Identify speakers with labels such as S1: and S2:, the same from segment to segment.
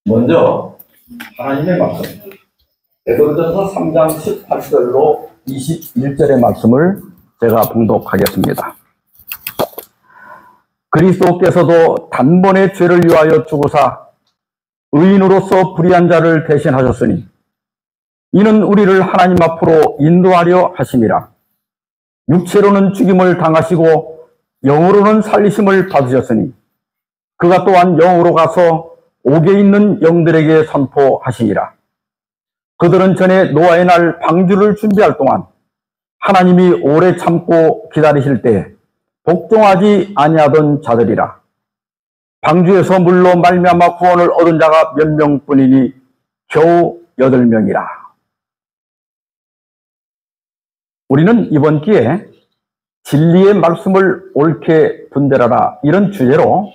S1: 먼저 하나님의 말씀 베드로전서 3장 18절로 21절의 말씀을 제가 봉독하겠습니다. 그리스도께서도 단번에 죄를 위하여 죽으사 의인으로서 불의한 자를 대신하셨으니 이는 우리를 하나님 앞으로 인도하려 하심이라. 육체로는 죽임을 당하시고 영으로는 살리심을 받으셨으니 그가 또한 영으로 가서 옥에 있는 영들에게 선포하시니라. 그들은 전에 노아의 날 방주를 준비할 동안 하나님이 오래 참고 기다리실 때 복종하지 아니하던 자들이라. 방주에서 물로 말미암아 구원을 얻은 자가 몇 명뿐이니 겨우 8명이라. 우리는 이번 기회에 진리의 말씀을 옳게 분별하라, 이런 주제로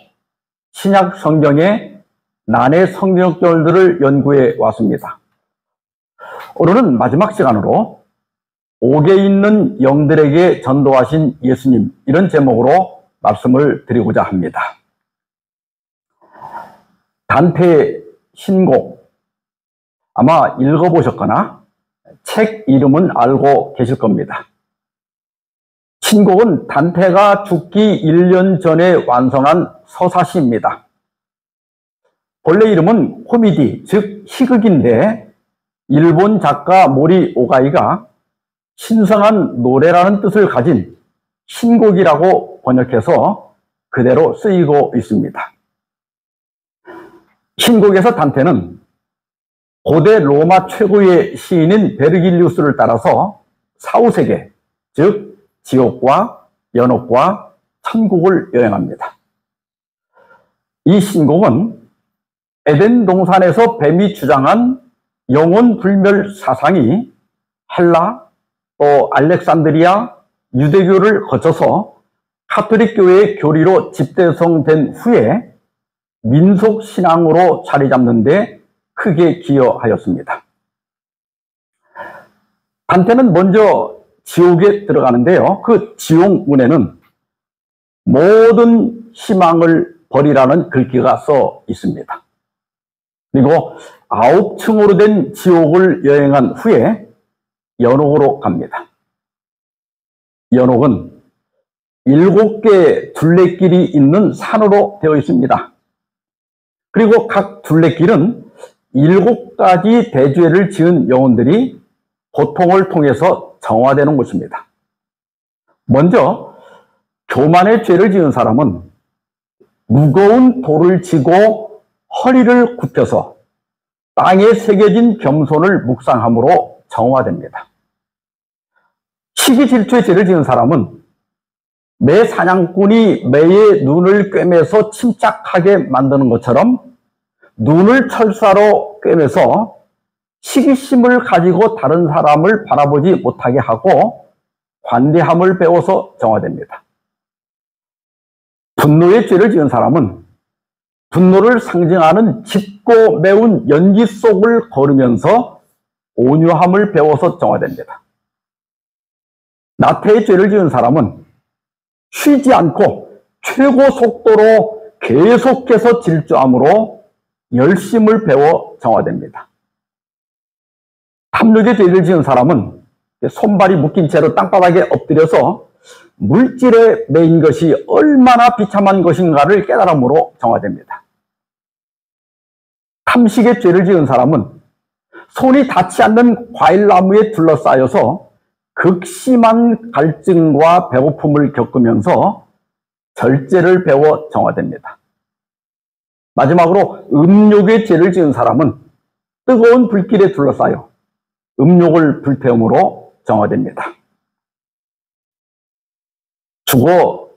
S1: 신약 성경의 난해 성경절들을 연구해 왔습니다. 오늘은 마지막 시간으로 옥에 있는 영들에게 전도하신 예수님, 이런 제목으로 말씀을 드리고자 합니다. 단테의 신곡, 아마 읽어보셨거나 책 이름은 알고 계실 겁니다. 신곡은 단테가 죽기 1년 전에 완성한 서사시입니다. 본래 이름은 코미디, 즉 희극인데 일본 작가 모리 오가이가 신성한 노래라는 뜻을 가진 신곡이라고 번역해서 그대로 쓰이고 있습니다. 신곡에서 단테는 고대 로마 최고의 시인인 베르길리우스를 따라서 사후세계, 즉 지옥과 연옥과 천국을 여행합니다. 이 신곡은 에덴 동산에서 뱀이 주장한 영혼 불멸 사상이 헬라, 또 알렉산드리아, 유대교를 거쳐서 카톨릭 교회의 교리로 집대성된 후에 민속 신앙으로 자리 잡는 데 크게 기여하였습니다. 단테는 먼저 지옥에 들어가는데요. 그 지옥문에는 모든 희망을 버리라는 글귀가 써 있습니다. 그리고 9층으로 된 지옥을 여행한 후에 연옥으로 갑니다. 연옥은 7개의 둘레길이 있는 산으로 되어 있습니다. 그리고 각 둘레길은 7가지 대죄를 지은 영혼들이 고통을 통해서 정화되는 곳입니다. 먼저 교만의 죄를 지은 사람은 무거운 돌을 지고 허리를 굽혀서 땅에 새겨진 겸손을 묵상함으로 정화됩니다. 시기질투의 죄를 지은 사람은 매 사냥꾼이 매의 눈을 꿰매서 침착하게 만드는 것처럼 눈을 철사로 꿰매서 시기심을 가지고 다른 사람을 바라보지 못하게 하고 관대함을 배워서 정화됩니다. 분노의 죄를 지은 사람은 분노를 상징하는 짙고 매운 연기 속을 걸으면서 온유함을 배워서 정화됩니다. 나태의 죄를 지은 사람은 쉬지 않고 최고 속도로 계속해서 질주함으로 열심을 배워 정화됩니다. 탐욕의 죄를 지은 사람은 손발이 묶인 채로 땅바닥에 엎드려서 물질에 매인 것이 얼마나 비참한 것인가를 깨달음으로 정화됩니다. 탐식의 죄를 지은 사람은 손이 닿지 않는 과일나무에 둘러싸여서 극심한 갈증과 배고픔을 겪으면서 절제를 배워 정화됩니다. 마지막으로 음욕의 죄를 지은 사람은 뜨거운 불길에 둘러싸여 음욕을 불태움으로 정화됩니다. 죽어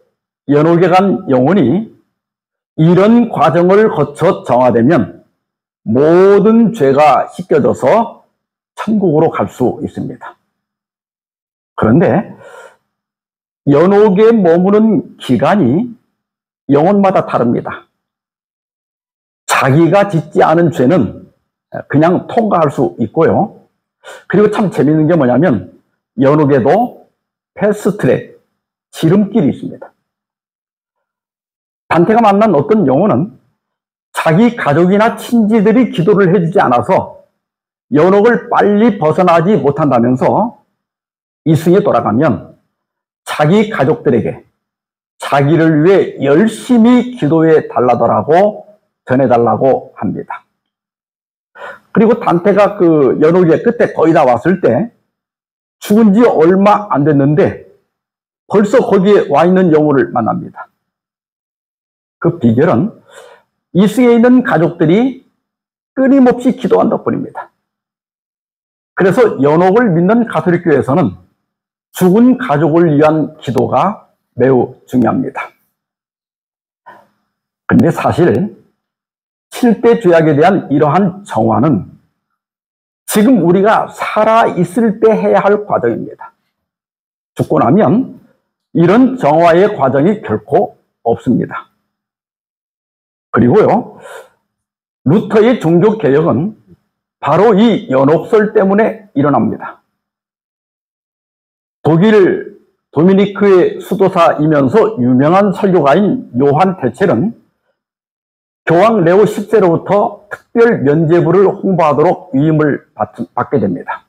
S1: 연옥에 간 영혼이 이런 과정을 거쳐 정화되면 모든 죄가 씻겨져서 천국으로 갈 수 있습니다. 그런데 연옥에 머무는 기간이 영혼마다 다릅니다. 자기가 짓지 않은 죄는 그냥 통과할 수 있고요. 그리고 참 재밌는 게 뭐냐면 연옥에도 패스트트랙, 지름길이 있습니다. 단테가 만난 어떤 영혼은 자기 가족이나 친지들이 기도를 해주지 않아서 연옥을 빨리 벗어나지 못한다면서 이승에 돌아가면 자기 가족들에게 자기를 위해 열심히 기도해 달라더라고 전해달라고 합니다. 그리고 단테가 그 연옥의 끝에 거의 다 왔을 때 죽은 지 얼마 안 됐는데 벌써 거기에 와 있는 영혼을 만납니다. 그 비결은 이승에 있는 가족들이 끊임없이 기도한 덕분입니다. 그래서 연옥을 믿는 가톨릭 교회에서는 죽은 가족을 위한 기도가 매우 중요합니다. 그런데 사실 7대 죄악에 대한 이러한 정화는 지금 우리가 살아있을 때 해야 할 과정입니다. 죽고 나면 이런 정화의 과정이 결코 없습니다. 그리고요, 루터의 종교개혁은 바로 이 연옥설 때문에 일어납니다. 독일 도미니크의 수도사이면서 유명한 설교가인 요한 대첼은 교황 레오 10세로부터 특별 면죄부를 홍보하도록 위임을 받게 됩니다.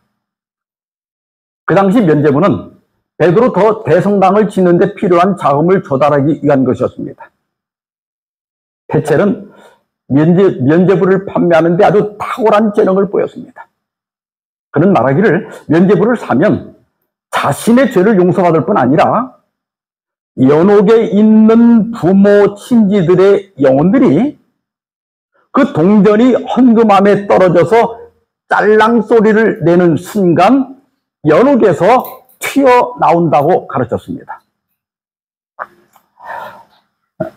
S1: 그 당시 면죄부는 베드로 더 대성당을 짓는 데 필요한 자금을 조달하기 위한 것이었습니다. 대첼은 면죄부를 판매하는 데 아주 탁월한 재능을 보였습니다. 그는 말하기를 면죄부를 사면 자신의 죄를 용서받을 뿐 아니라 연옥에 있는 부모, 친지들의 영혼들이 그 동전이 헌금함에 떨어져서 짤랑 소리를 내는 순간 연옥에서 튀어나온다고 가르쳤습니다.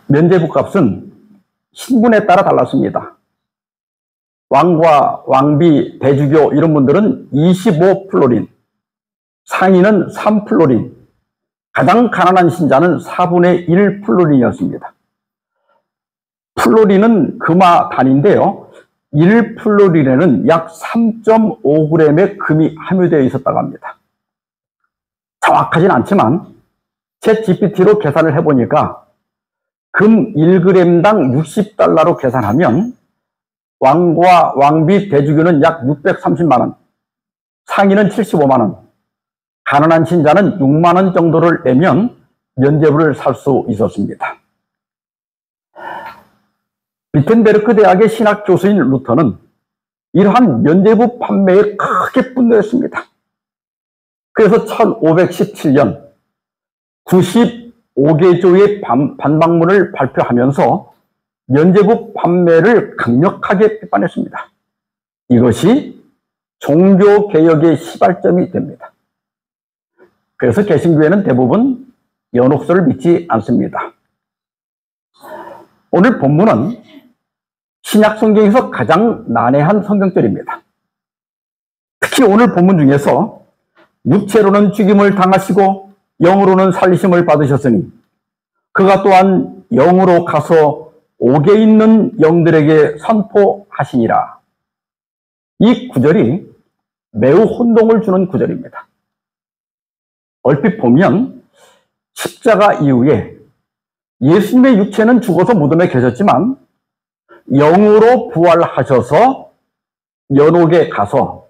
S1: 면죄부 값은 신분에 따라 달랐습니다. 왕과 왕비, 대주교 이런 분들은 25플로린, 상인은 3플로린, 가장 가난한 신자는 4분의 1플로린이었습니다. 플로린은 금화 단위인데요. 1플로린에는 약 3.5g의 금이 함유되어 있었다고 합니다. 정확하진 않지만 챗GPT로 계산을 해보니까 금 1g당 60달러로 계산하면 왕과 왕비, 대주교는 약 630만원, 상인은 75만원, 가난한 신자는 6만원 정도를 내면 면죄부를 살 수 있었습니다. 비텐베르크 대학의 신학 교수인 루터는 이러한 면죄부 판매에 크게 분노했습니다. 그래서 1517년 95개조의 반박문을 발표하면서 면죄부 판매를 강력하게 비판했습니다. 이것이 종교개혁의 시발점이 됩니다. 그래서 개신교회는 대부분 연옥설을 믿지 않습니다. 오늘 본문은 신약 성경에서 가장 난해한 성경절입니다. 특히 오늘 본문 중에서 육체로는 죽임을 당하시고 영으로는 살리심을 받으셨으니 그가 또한 영으로 가서 옥에 있는 영들에게 선포하시니라. 이 구절이 매우 혼동을 주는 구절입니다. 얼핏 보면 십자가 이후에 예수님의 육체는 죽어서 무덤에 계셨지만 영으로 부활하셔서 연옥에 가서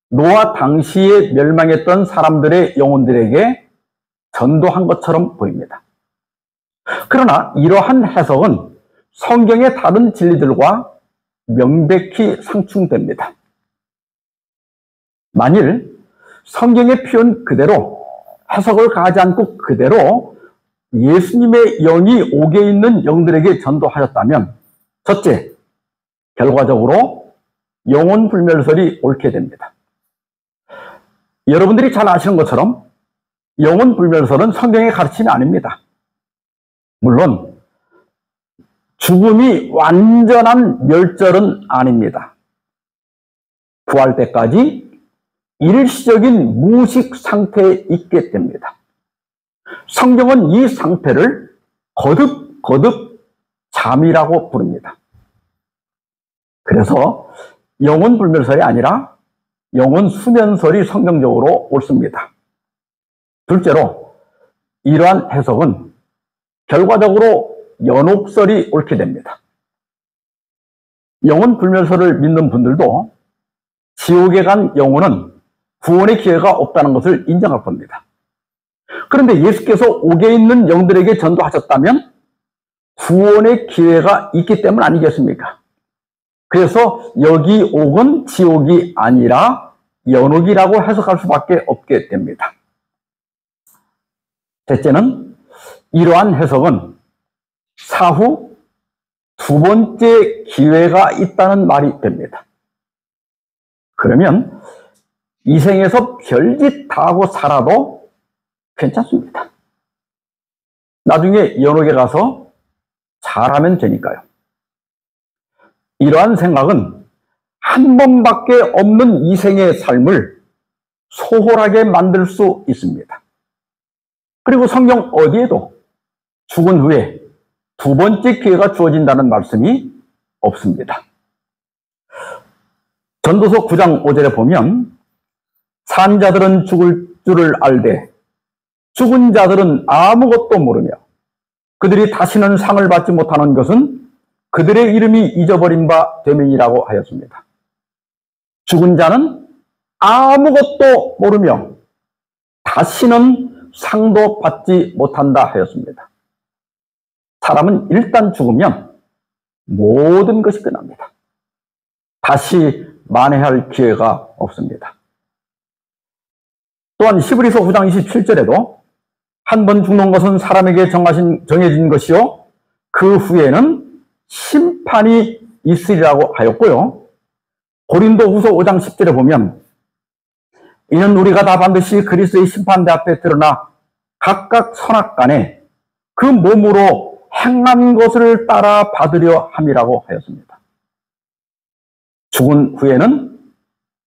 S1: 노아 당시에 멸망했던 사람들의 영혼들에게 전도한 것처럼 보입니다. 그러나 이러한 해석은 성경의 다른 진리들과 명백히 상충됩니다. 만일 성경의 표현 그대로 해석을 가하지 않고 그대로 예수님의 영이 옥에 있는 영들에게 전도하셨다면 첫째, 결과적으로 영혼 불멸설이 옳게 됩니다. 여러분들이 잘 아시는 것처럼 영혼 불멸설은 성경의 가르침이 아닙니다. 물론 죽음이 완전한 멸절은 아닙니다. 부활 때까지 일시적인 무식 상태에 있게 됩니다. 성경은 이 상태를 거듭 잠이라고 부릅니다. 그래서 영혼 불멸설이 아니라 영혼 수면설이 성경적으로 옳습니다. 둘째로 이러한 해석은 결과적으로 연옥설이 옳게 됩니다. 영혼 불멸설을 믿는 분들도 지옥에 간 영혼은 구원의 기회가 없다는 것을 인정할 겁니다. 그런데 예수께서 옥에 있는 영들에게 전도하셨다면 구원의 기회가 있기 때문 아니겠습니까? 그래서 여기 옥은 지옥이 아니라 연옥이라고 해석할 수밖에 없게 됩니다. 셋째는 이러한 해석은 사후 두 번째 기회가 있다는 말이 됩니다. 그러면 이 생에서 별짓 다 하고 살아도 괜찮습니다. 나중에 연옥에 가서 잘하면 되니까요. 이러한 생각은 한 번밖에 없는 이 생의 삶을 소홀하게 만들 수 있습니다. 그리고 성경 어디에도 죽은 후에 두 번째 기회가 주어진다는 말씀이 없습니다. 전도서 9장 5절에 보면 산 자들은 죽을 줄을 알되 죽은 자들은 아무것도 모르며 그들이 다시는 상을 받지 못하는 것은 그들의 이름이 잊어버린 바 되면이라고 하였습니다. 죽은 자는 아무것도 모르며 다시는 상도 받지 못한다 하였습니다. 사람은 일단 죽으면 모든 것이 끝납니다. 다시 만회할 기회가 없습니다. 또한 히브리서 9장 27절에도 한 번 죽는 것은 사람에게 정해진 것이요 그 후에는 심판이 있으리라고 하였고요. 고린도후서 5장 10절에 보면 이는 우리가 다 반드시 그리스도의 심판대 앞에 드러나 각각 선악간에 그 몸으로 행한 것을 따라 받으려 함이라고 하였습니다. 죽은 후에는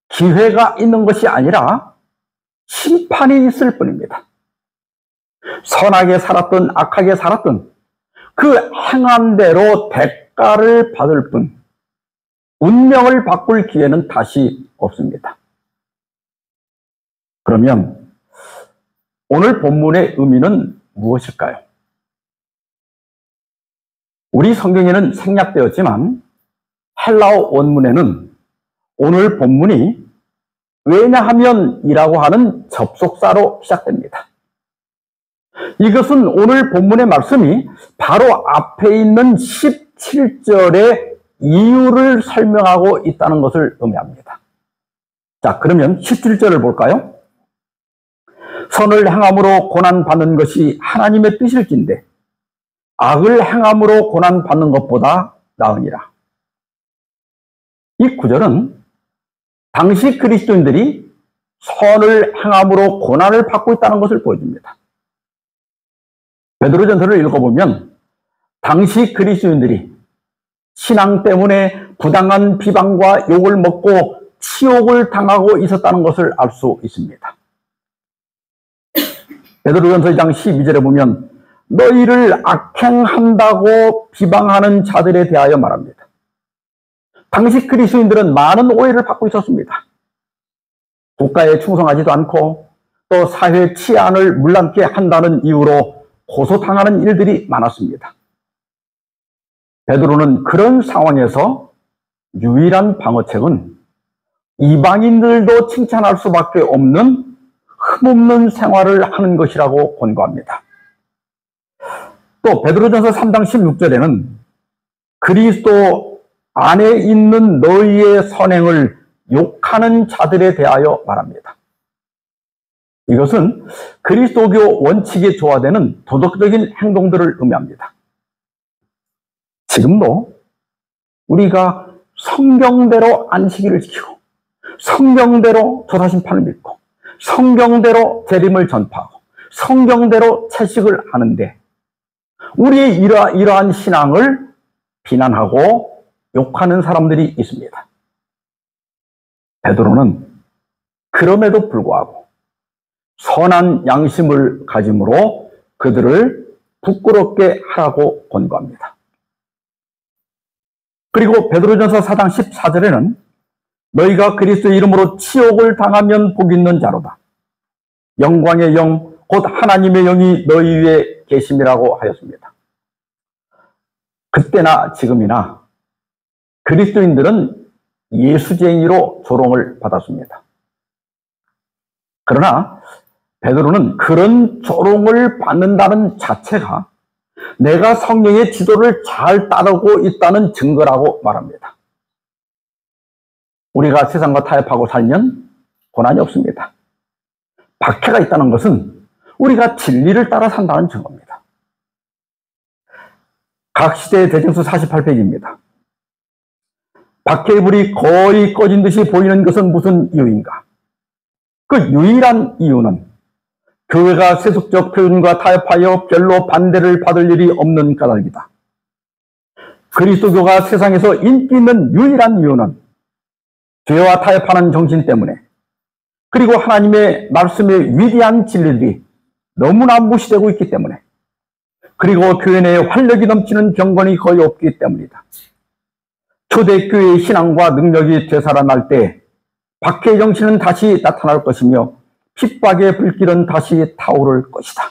S1: 기회가 있는 것이 아니라 심판이 있을 뿐입니다. 선하게 살았든 악하게 살았든 그 행한 대로 대가를 받을 뿐 운명을 바꿀 기회는 다시 없습니다. 그러면 오늘 본문의 의미는 무엇일까요? 우리 성경에는 생략되었지만 헬라어 원문에는 오늘 본문이 왜냐하면 이라고 하는 접속사로 시작됩니다. 이것은 오늘 본문의 말씀이 바로 앞에 있는 17절의 이유를 설명하고 있다는 것을 의미합니다. 자, 그러면 17절을 볼까요? 선을 행함으로 고난받는 것이 하나님의 뜻일진데 악을 행함으로 고난받는 것보다 나으니라. 이 구절은 당시 그리스도인들이 선을 행함으로 고난을 받고 있다는 것을 보여줍니다. 베드로전서를 읽어보면 당시 그리스도인들이 신앙 때문에 부당한 비방과 욕을 먹고 치욕을 당하고 있었다는 것을 알 수 있습니다. 베드로전서 2장 12절에 보면 너희를 악행한다고 비방하는 자들에 대하여 말합니다. 당시 그리스도인들은 많은 오해를 받고 있었습니다. 국가에 충성하지도 않고 또 사회 치안을 물랑케 한다는 이유로 고소당하는 일들이 많았습니다. 베드로는 그런 상황에서 유일한 방어책은 이방인들도 칭찬할 수밖에 없는 흠없는 생활을 하는 것이라고 권고합니다. 또 베드로전서 3장 16절에는 그리스도 안에 있는 너희의 선행을 욕하는 자들에 대하여 말합니다. 이것은 그리스도교 원칙에 조화되는 도덕적인 행동들을 의미합니다. 지금도 우리가 성경대로 안식일을 지키고 성경대로 조사심판을 믿고 성경대로 재림을 전파하고 성경대로 채식을 하는데 우리의 이러한 신앙을 비난하고 욕하는 사람들이 있습니다. 베드로는 그럼에도 불구하고 선한 양심을 가짐으로 그들을 부끄럽게 하라고 권고합니다. 그리고 베드로전서 4장 14절에는 너희가 그리스도의 이름으로 치욕을 당하면 복 있는 자로다. 영광의 영, 곧 하나님의 영이 너희 위에 계심이라고 하였습니다. 그때나 지금이나 그리스도인들은 예수쟁이로 조롱을 받았습니다. 그러나 베드로는 그런 조롱을 받는다는 자체가 내가 성령의 지도를 잘 따르고 있다는 증거라고 말합니다. 우리가 세상과 타협하고 살면 고난이 없습니다. 박해가 있다는 것은 우리가 진리를 따라 산다는 증거입니다. 각 시대의 대쟁수 48페이지입니다. 박해의 불이 거의 꺼진 듯이 보이는 것은 무슨 이유인가? 그 유일한 이유는 교회가 세속적 표현과 타협하여 별로 반대를 받을 일이 없는 까닭이다. 그리스도교가 세상에서 인기 있는 유일한 이유는 죄와 타협하는 정신 때문에, 그리고 하나님의 말씀의 위대한 진리들이 너무나 무시되고 있기 때문에, 그리고 교회 내에 활력이 넘치는 경건이 거의 없기 때문이다. 초대교회의 신앙과 능력이 되살아날 때 박해의 정신은 다시 나타날 것이며 핍박의 불길은 다시 타오를 것이다.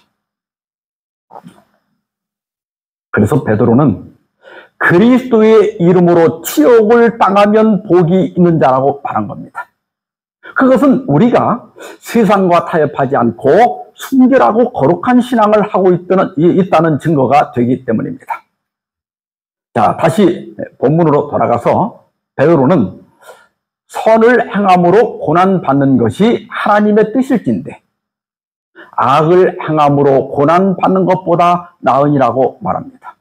S1: 그래서 베드로는 그리스도의 이름으로 치욕을 당하면 복이 있는 자라고 말한 겁니다. 그것은 우리가 세상과 타협하지 않고 순결하고 거룩한 신앙을 하고 있다는 증거가 되기 때문입니다. 자, 다시 본문으로 돌아가서 베드로는 선을 행함으로 고난받는 것이 하나님의 뜻일진데 악을 행함으로 고난받는 것보다 나으니라고 말합니다.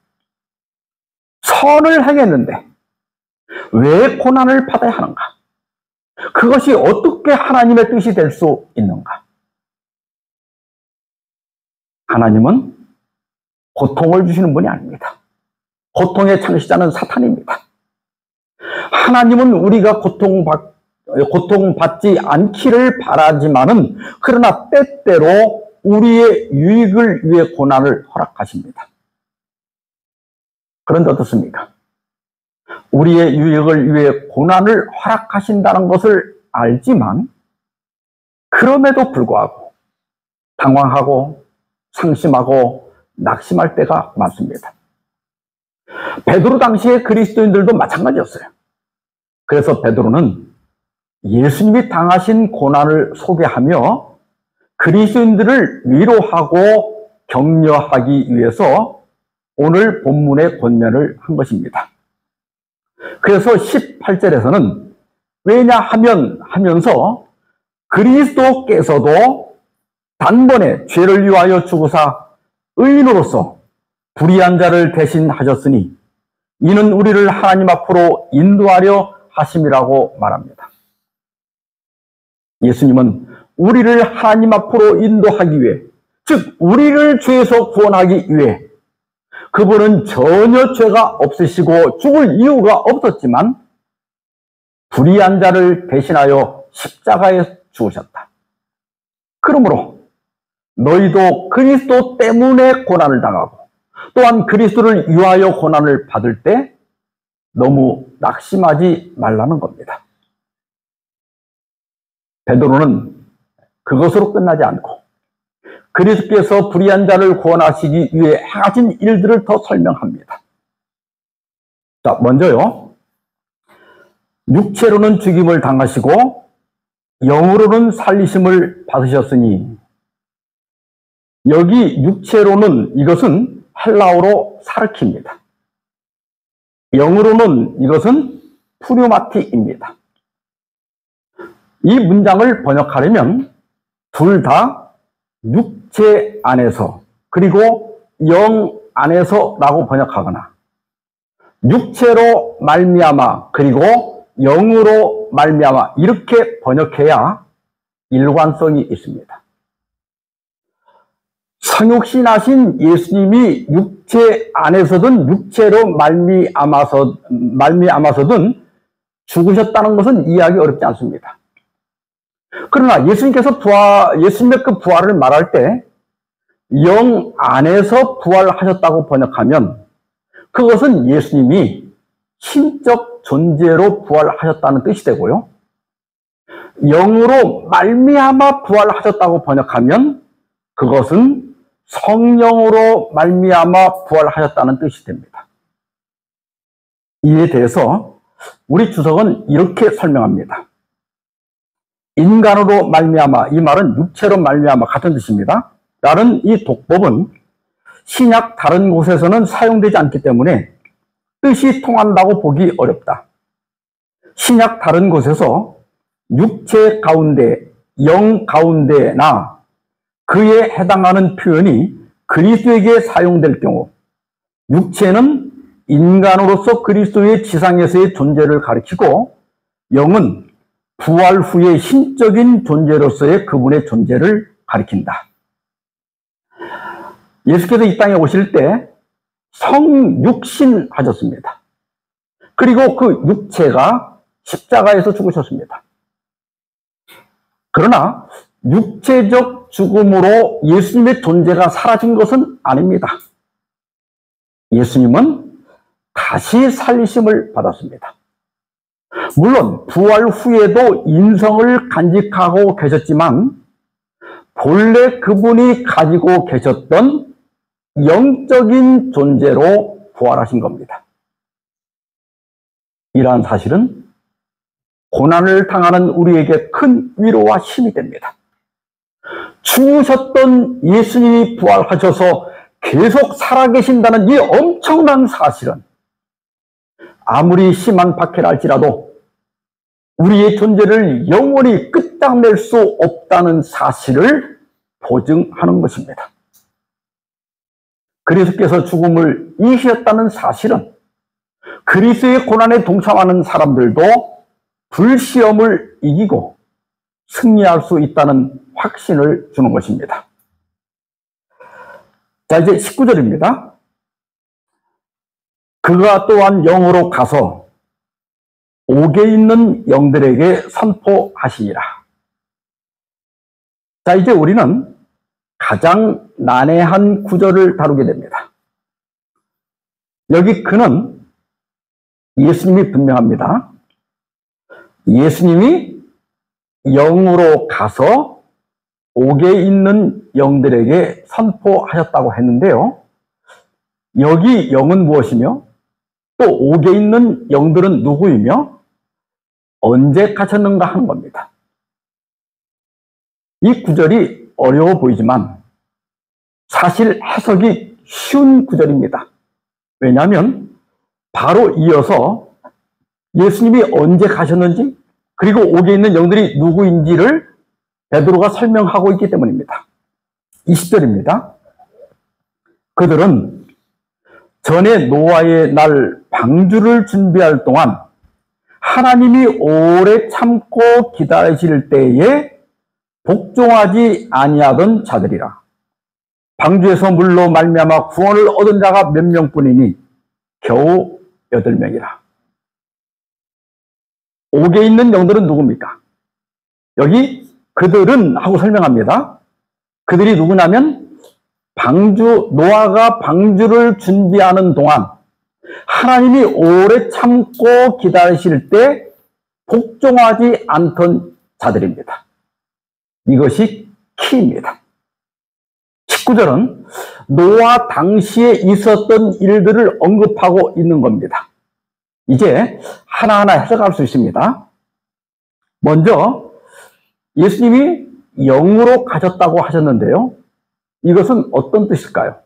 S1: 선을 행했는데 왜 고난을 받아야 하는가? 그것이 어떻게 하나님의 뜻이 될 수 있는가? 하나님은 고통을 주시는 분이 아닙니다. 고통의 창시자는 사탄입니다. 하나님은 우리가 고통받지 않기를 바라지만은 그러나 때때로 우리의 유익을 위해 고난을 허락하십니다. 그런데 어떻습니까? 우리의 유익을 위해 고난을 허락하신다는 것을 알지만 그럼에도 불구하고 당황하고 상심하고 낙심할 때가 많습니다. 베드로 당시의 그리스도인들도 마찬가지였어요. 그래서 베드로는 예수님이 당하신 고난을 소개하며 그리스도인들을 위로하고 격려하기 위해서 오늘 본문의 권면을 한 것입니다. 그래서 18절에서는 왜냐하면 하면서 그리스도께서도 단번에 죄를 위하여 죽으사 의인으로서 불의한 자를 대신하셨으니 이는 우리를 하나님 앞으로 인도하려 하심이라고 말합니다. 예수님은 우리를 하나님 앞으로 인도하기 위해, 즉 우리를 죄에서 구원하기 위해 그분은 전혀 죄가 없으시고 죽을 이유가 없었지만 불의한 자를 대신하여 십자가에 죽으셨다. 그러므로 너희도 그리스도 때문에 고난을 당하고 또한 그리스도를 위하여 고난을 받을 때 너무 낙심하지 말라는 겁니다. 베드로는 그것으로 끝나지 않고 그리스도께서 불의한 자를 구원하시기 위해 행하신 일들을 더 설명합니다. 자, 먼저요. 육체로는 죽임을 당하시고 영으로는 살리심을 받으셨으니, 여기 육체로는 이것은 헬라어로 사르키입니다. 영으로는 이것은 푸류마티입니다. 이 문장을 번역하려면 둘 다 육체 안에서 그리고 영 안에서라고 번역하거나 육체로 말미암아 그리고 영으로 말미암아 이렇게 번역해야 일관성이 있습니다. 성육신하신 예수님이 육체 안에서든 육체로 말미암아서든 죽으셨다는 것은 이해하기 어렵지 않습니다. 그러나 예수님께서 예수님의 그 부활을 말할 때 영 안에서 부활하셨다고 번역하면 그것은 예수님이 신적 존재로 부활하셨다는 뜻이 되고요. 영으로 말미암아 부활하셨다고 번역하면 그것은 성령으로 말미암아 부활하셨다는 뜻이 됩니다. 이에 대해서 우리 주석은 이렇게 설명합니다. 인간으로 말미암아, 이 말은 육체로 말미암아 같은 뜻입니다. 라는 이 독법은 신약 다른 곳에서는 사용되지 않기 때문에 뜻이 통한다고 보기 어렵다. 신약 다른 곳에서 육체 가운데, 영 가운데나 그에 해당하는 표현이 그리스도에게 사용될 경우 육체는 인간으로서 그리스도의 지상에서의 존재를 가리키고 영은 부활 후의 신적인 존재로서의 그분의 존재를 가리킨다. 예수께서 이 땅에 오실 때 성육신 하셨습니다. 그리고 그 육체가 십자가에서 죽으셨습니다. 그러나 육체적 죽음으로 예수님의 존재가 사라진 것은 아닙니다. 예수님은 다시 살리심을 받았습니다. 물론 부활 후에도 인성을 간직하고 계셨지만 본래 그분이 가지고 계셨던 영적인 존재로 부활하신 겁니다. 이러한 사실은 고난을 당하는 우리에게 큰 위로와 힘이 됩니다. 죽으셨던 예수님이 부활하셔서 계속 살아계신다는 이 엄청난 사실은 아무리 심한 박해라 할지라도 우리의 존재를 영원히 끝장낼 수 없다는 사실을 보증하는 것입니다. 그리스도께서 죽음을 이기셨다는 사실은 그리스도의 고난에 동참하는 사람들도 불시험을 이기고 승리할 수 있다는 확신을 주는 것입니다. 자, 이제 19절입니다. 그가 또한 영으로 가서 옥에 있는 영들에게 선포하시니라. 자, 이제 우리는 가장 난해한 구절을 다루게 됩니다. 여기 그는 예수님이 분명합니다. 예수님이 영으로 가서 옥에 있는 영들에게 선포하셨다고 했는데요. 여기 영은 무엇이며 또 옥에 있는 영들은 누구이며 언제 갇혔는가 하는 겁니다. 이 구절이 어려워 보이지만 사실 해석이 쉬운 구절입니다. 왜냐하면 바로 이어서 예수님이 언제 가셨는지 그리고 옥에 있는 영들이 누구인지를 베드로가 설명하고 있기 때문입니다. 20절입니다. 그들은 전에 노아의 날 방주를 준비할 동안 하나님이 오래 참고 기다리실 때에 복종하지 아니하던 자들이라. 방주에서 물로 말미암아 구원을 얻은 자가 몇 명뿐이니 겨우 8명이라. 옥에 있는 영들은 누굽니까? 여기 그들은 하고 설명합니다. 그들이 누구냐면 노아가 방주를 준비하는 동안 하나님이 오래 참고 기다리실 때 복종하지 않던 자들입니다. 이것이 키입니다. 19절은 노아 당시에 있었던 일들을 언급하고 있는 겁니다. 이제 하나하나 해석할 수 있습니다. 먼저 예수님이 영으로 가셨다고 하셨는데요. 이것은 어떤 뜻일까요?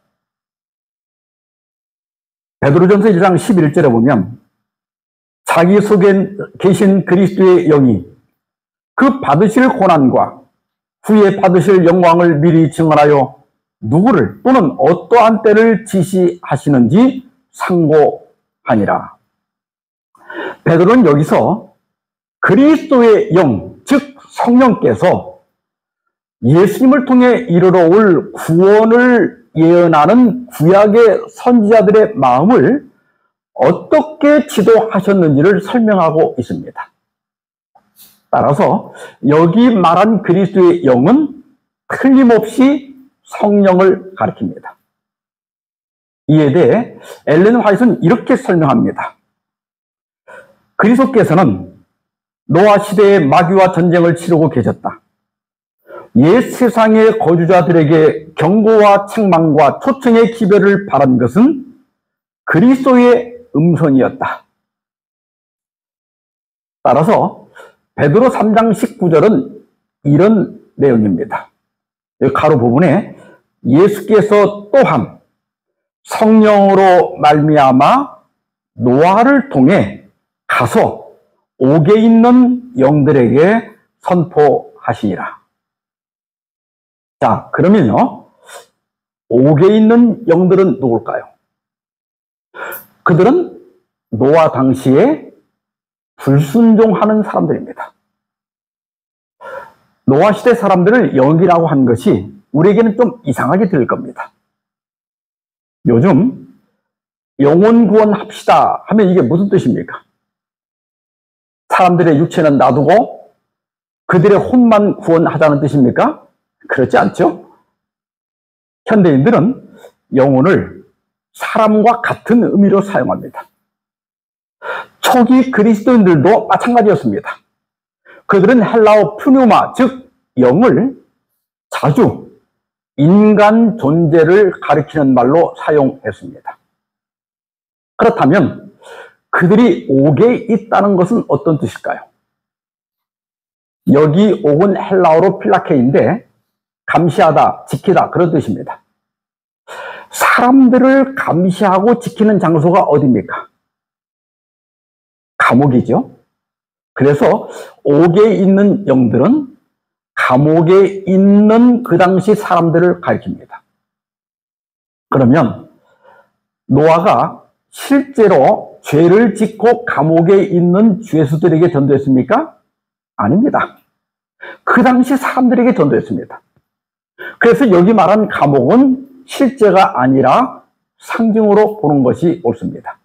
S1: 베드로전서 1장 11절에 보면 자기 속에 계신 그리스도의 영이 그 받으실 고난과 후에 받으실 영광을 미리 증언하여 누구를 또는 어떠한 때를 지시하시는지 상고하니라. 베드로는 여기서 그리스도의 영, 즉 성령께서 예수님을 통해 이르러 올 구원을 예언하는 구약의 선지자들의 마음을 어떻게 지도하셨는지를 설명하고 있습니다. 따라서 여기 말한 그리스도의 영은 틀림없이 성령을 가리킵니다. 이에 대해 엘렌 화이트는 이렇게 설명합니다. 그리스도께서는 노아 시대의 마귀와 전쟁을 치르고 계셨다. 옛 세상의 거주자들에게 경고와 책망과 초청의 기별을 바란 것은 그리스도의 음성이었다. 따라서 베드로 3장 19절은 이런 내용입니다. 여기 가로 부분에 예수께서 또한 성령으로 말미암아 노아를 통해 가서 옥에 있는 영들에게 선포하시니라. 자, 그러면요, 옥에 있는 영들은 누굴까요? 그들은 노아 당시에 불순종하는 사람들입니다. 노아 시대 사람들을 영이라고 한 것이 우리에게는 좀 이상하게 들릴 겁니다. 요즘 영혼 구원합시다 하면 이게 무슨 뜻입니까? 사람들의 육체는 놔두고 그들의 혼만 구원하자는 뜻입니까? 그렇지 않죠? 현대인들은 영혼을 사람과 같은 의미로 사용합니다. 초기 그리스도인들도 마찬가지였습니다. 그들은 헬라어 푸뉴마, 즉 영을 자주 인간 존재를 가리키는 말로 사용했습니다. 그렇다면 그들이 옥에 있다는 것은 어떤 뜻일까요? 여기 옥은 헬라어로 필라케인데 감시하다, 지키다 그런 뜻입니다. 사람들을 감시하고 지키는 장소가 어디입니까? 감옥이죠. 그래서 옥에 있는 영들은 감옥에 있는 그 당시 사람들을 가리킵니다. 그러면 노아가 실제로 죄를 짓고 감옥에 있는 죄수들에게 전도했습니까? 아닙니다. 그 당시 사람들에게 전도했습니다. 그래서 여기 말한 감옥은 실제가 아니라 상징으로 보는 것이 옳습니다.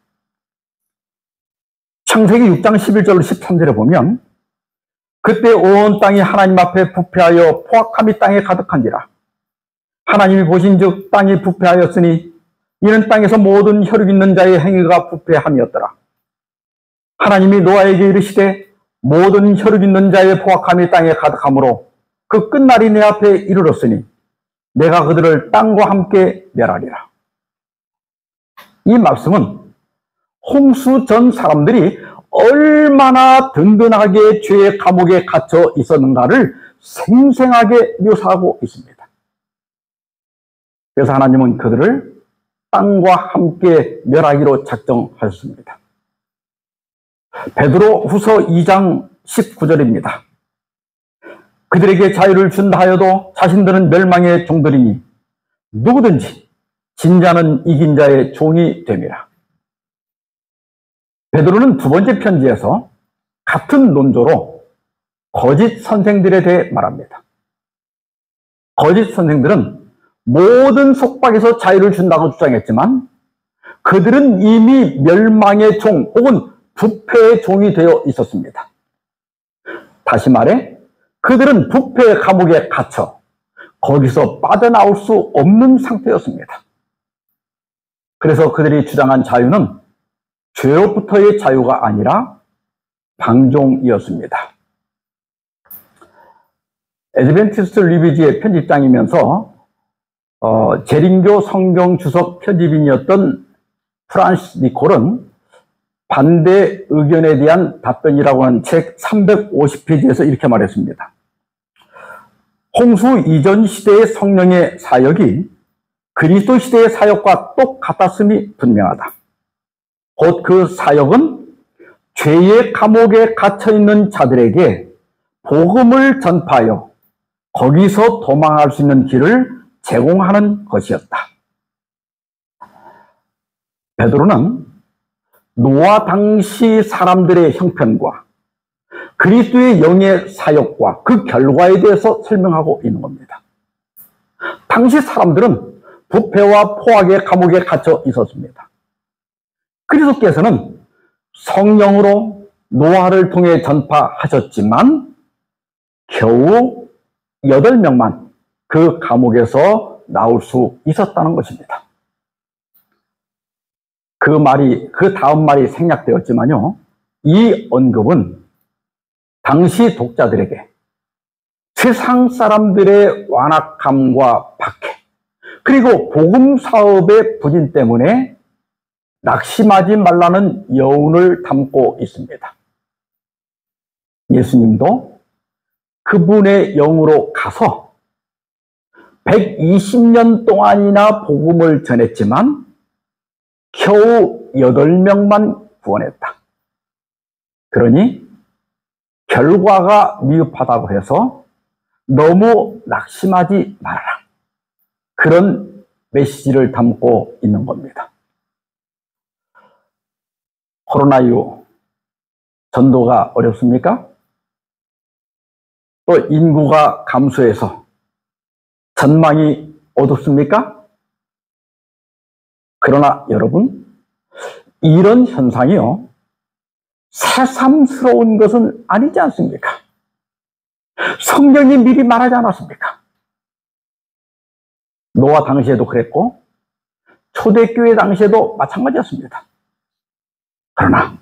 S1: 창세기 6장 11절로 13절에 보면 그때 온 땅이 하나님 앞에 부패하여 포악함이 땅에 가득한지라. 하나님이 보신즉 땅이 부패하였으니 이는 땅에서 모든 혈육 있는 자의 행위가 부패함이었더라. 하나님이 노아에게 이르시되 모든 혈육 있는 자의 포악함이 땅에 가득하므로 그 끝날이 내 앞에 이르렀으니 내가 그들을 땅과 함께 멸하리라. 이 말씀은 홍수 전 사람들이 얼마나 든든하게 죄의 감옥에 갇혀 있었는가를 생생하게 묘사하고 있습니다. 그래서 하나님은 그들을 땅과 함께 멸하기로 작정하셨습니다. 베드로 후서 2장 19절입니다. 그들에게 자유를 준다 하여도 자신들은 멸망의 종들이니 누구든지 진자는 이긴 자의 종이 됨이라. 베드로는 두 번째 편지에서 같은 논조로 거짓 선생들에 대해 말합니다. 거짓 선생들은 모든 속박에서 자유를 준다고 주장했지만 그들은 이미 멸망의 종 혹은 부패의 종이 되어 있었습니다. 다시 말해 그들은 부패의 감옥에 갇혀 거기서 빠져나올 수 없는 상태였습니다. 그래서 그들이 주장한 자유는 죄로부터의 자유가 아니라 방종이었습니다. 애드벤티스트 리뷰지의 편집장이면서 재림교 성경 주석 편집인이었던 프란시스 니콜은 반대 의견에 대한 답변이라고 하는 책 350페이지에서 이렇게 말했습니다. 홍수 이전 시대의 성령의 사역이 그리스도 시대의 사역과 똑같았음이 분명하다. 곧 그 사역은 죄의 감옥에 갇혀있는 자들에게 복음을 전파하여 거기서 도망할 수 있는 길을 제공하는 것이었다. 베드로는 노아 당시 사람들의 형편과 그리스도의 영의 사역과 그 결과에 대해서 설명하고 있는 겁니다. 당시 사람들은 부패와 포악의 감옥에 갇혀 있었습니다. 그리스도께서는 성령으로 노아를 통해 전파하셨지만 겨우 8명만 그 감옥에서 나올 수 있었다는 것입니다. 그 다음 말이 생략되었지만요, 이 언급은 당시 독자들에게 세상 사람들의 완악함과 박해, 그리고 복음 사업의 부진 때문에 낙심하지 말라는 여운을 담고 있습니다. 예수님도 그분의 영으로 가서 120년 동안이나 복음을 전했지만 겨우 8명만 구원했다. 그러니 결과가 미흡하다고 해서 너무 낙심하지 말아라. 그런 메시지를 담고 있는 겁니다. 코로나 이후 전도가 어렵습니까? 또 인구가 감소해서 전망이 어둡습니까? 그러나 여러분, 이런 현상이요, 새삼스러운 것은 아니지 않습니까? 성경이 미리 말하지 않았습니까? 노아 당시에도 그랬고 초대교회 당시에도 마찬가지였습니다. 그러나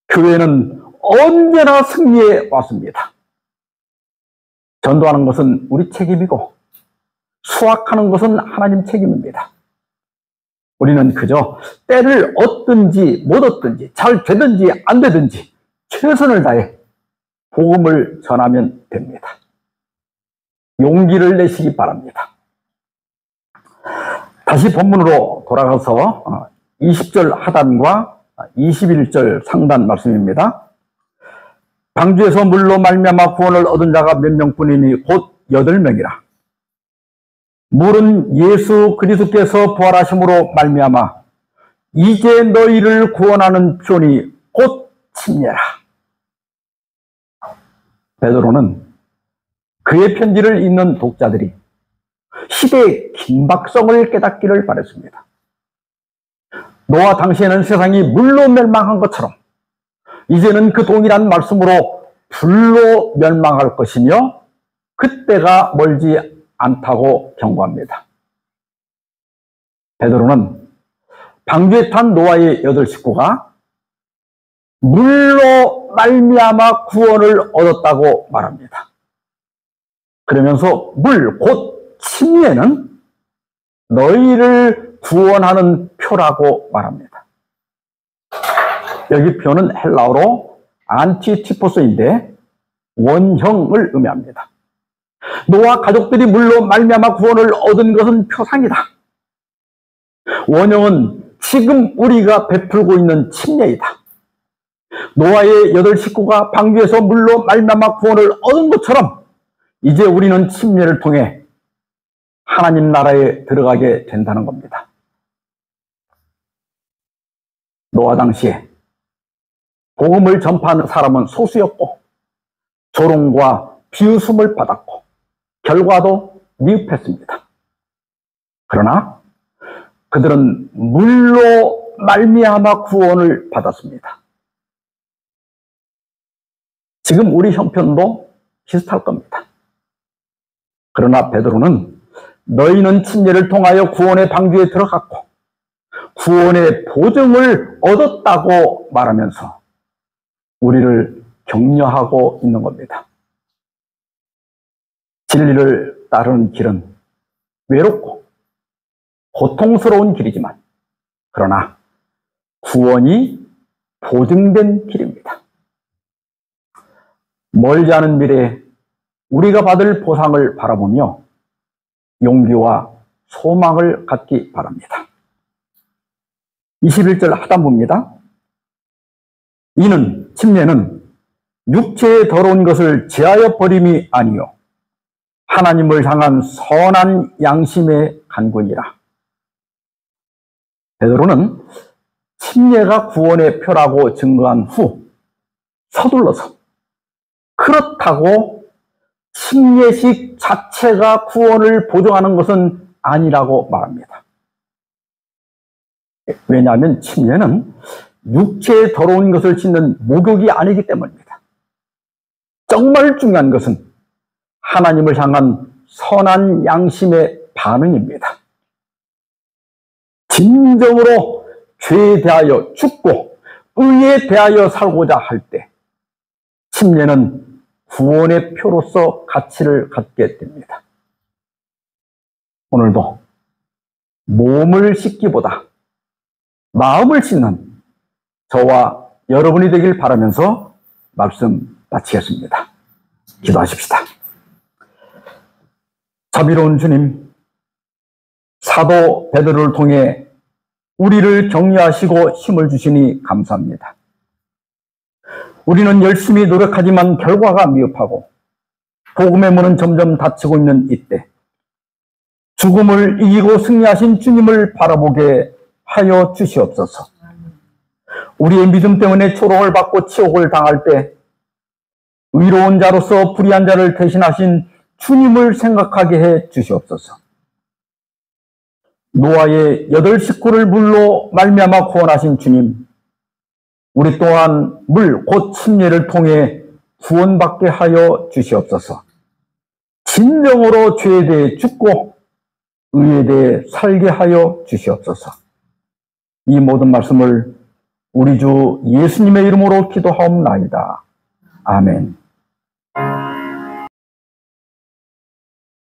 S1: 교회는 언제나 승리해 왔습니다. 전도하는 것은 우리 책임이고 수확하는 것은 하나님 책임입니다. 우리는 그저 때를 얻든지 못 얻든지 잘 되든지 안 되든지 최선을 다해 복음을 전하면 됩니다. 용기를 내시기 바랍니다. 다시 본문으로 돌아가서 20절 하단과 21절 상단 말씀입니다. 방주에서 물로 말미암아 구원을 얻은 자가 몇 명뿐이니 곧 8명이라. 물은 예수 그리스도께서 부활하심으로 말미암아 이제 너희를 구원하는 표니 곧 침례라. 베드로는 그의 편지를 읽는 독자들이 시대의 긴박성을 깨닫기를 바랬습니다. 노아 당시에는 세상이 물로 멸망한 것처럼 이제는 그 동일한 말씀으로 불로 멸망할 것이며 그때가 멀지 않다고 경고합니다. 베드로는 방주에 탄 노아의 8 식구가 물로 말미암아 구원을 얻었다고 말합니다. 그러면서 물, 곧 침례는 너희를 구원하는 표라고 말합니다. 여기 표는 헬라어로 안티티포스인데 원형을 의미합니다. 노아 가족들이 물로 말미암아 구원을 얻은 것은 표상이다. 원형은 지금 우리가 베풀고 있는 침례이다. 노아의 8 식구가 방주에서 물로 말미암아 구원을 얻은 것처럼 이제 우리는 침례를 통해 하나님 나라에 들어가게 된다는 겁니다. 노아 당시에 복음을 전파하는 사람은 소수였고 조롱과 비웃음을 받았고 결과도 미흡했습니다. 그러나 그들은 물로 말미암아 구원을 받았습니다. 지금 우리 형편도 비슷할 겁니다. 그러나 베드로는 너희는 침례를 통하여 구원의 방주에 들어갔고 구원의 보증을 얻었다고 말하면서 우리를 격려하고 있는 겁니다. 진리를 따르는 길은 외롭고 고통스러운 길이지만 그러나 구원이 보증된 길입니다. 멀지 않은 미래에 우리가 받을 보상을 바라보며 용기와 소망을 갖기 바랍니다. 21절 하단부입니다. 이는 침례는 육체의 더러운 것을 제하여 버림이 아니요 하나님을 향한 선한 양심의 간구니라. 베드로는 침례가 구원의 표라고 증거한 후 서둘러서 그렇다고 침례식 자체가 구원을 보증하는 것은 아니라고 말합니다. 왜냐하면 침례는 육체의 더러운 것을 씻는 목욕이 아니기 때문입니다. 정말 중요한 것은 하나님을 향한 선한 양심의 반응입니다. 진정으로 죄에 대하여 죽고 의에 대하여 살고자 할 때 침례는 구원의 표로서 가치를 갖게 됩니다. 오늘도 몸을 씻기보다 마음을 씻는 저와 여러분이 되길 바라면서 말씀 마치겠습니다. 기도하십시다. 자비로운 주님, 사도 베드로를 통해 우리를 격려하시고 힘을 주시니 감사합니다. 우리는 열심히 노력하지만 결과가 미흡하고 복음의 문은 점점 닫히고 있는 이때 죽음을 이기고 승리하신 주님을 바라보게 하여 주시옵소서. 우리의 믿음 때문에 초롱을 받고 치욕을 당할 때 의로운 자로서 불의한 자를 대신하신 주님을 생각하게 해 주시옵소서. 노아의 8 식구를 물로 말미암아 구원하신 주님, 우리 또한 물 곧 침례를 통해 구원받게 하여 주시옵소서. 진정으로 죄에 대해 죽고 의에 대해 살게 하여 주시옵소서. 이 모든 말씀을 우리 주 예수님의 이름으로 기도하옵나이다. 아멘.